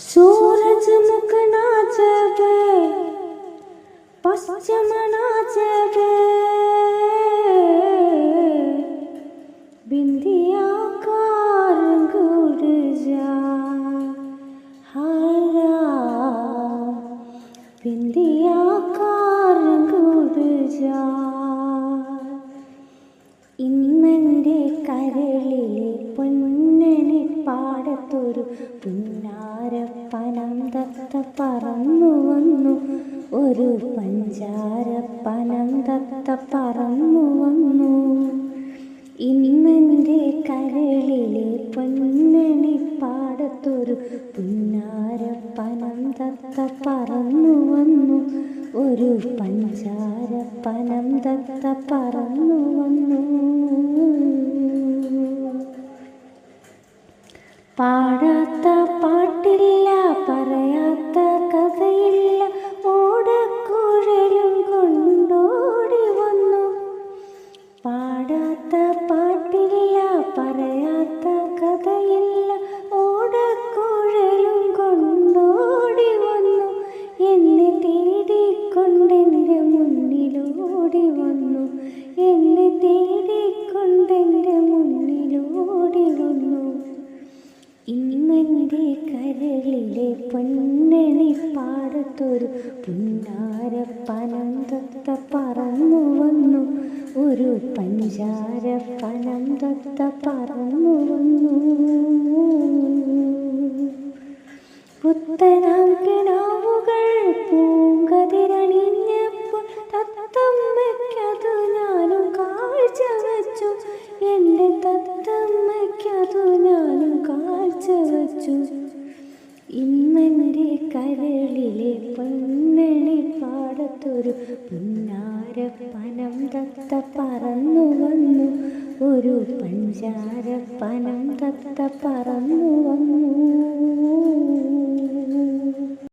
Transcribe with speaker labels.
Speaker 1: सूरजमुख नाचबे पश्चिम नाचबे बिंदिया car गुड़ जा हारा बिंदिया कार गुड़ जा ഇന്നെൻ്റെ കരളിലെ പൊന്നണി പാടത്തൊരു പുന്നാരപ്പനം തത്ത പറന്നു വന്നു ഒരു പഞ്ചാരപ്പനം തത്ത പറന്നു വന്നു ഇന്നെൻ്റെ കരളിലെ പൊന്നണി പാടത്തൊരു പുന്നാരപ്പനം തത്ത പറന്നു വന്നു ഒരു പഞ്ചാരപ്പനം തത്ത പറന്നു വന്നു പാടാത്ത പാട്ടില്ല പറയാത്ത കഥയില്ല ഓടക്കുഴലും കൊണ്ടോടി വന്നു പാടാത്ത പാട്ടില്ല പറയാത്ത കഥയില്ല ഓടക്കുഴലും കൊണ്ടോടി വന്നു എന്നെ തേടിക്കൊണ്ടെൻ്റെ മുന്നിലോടി വന്നു എന്നെ തേടിക്കൊണ്ടെൻ്റെ മുന്നിലോടി വന്നു ഇന്നെൻ്റെ കരളിലെ പൊന്നണി പാടത്തൊരു പുന്നാരപ്പനം തത്ത പറന്നു വന്നു ഒരു പഞ്ചാരപ്പനം തത്ത പറന്നു വന്നു പുത്തനാം കിനാവുകൾ പൂങ്കതിരണിഞ്ഞപ്പോൾ തത്തമ്മയ്ക്കതു ഞാനും കാഴ്ച വെച്ചു എൻ്റെ തത്തമ്മയ്ക്കതു ഞാനും കാഴ്ച വെച്ചു ഇന്നെൻ്റെ കരളിലെ പൊന്നണി പാടത്തൊരു പുന്നാരപ്പനം തത്ത പറന്നു വന്നു ഒരു പഞ്ചാരപ്പനം തത്ത പറന്നു വന്നു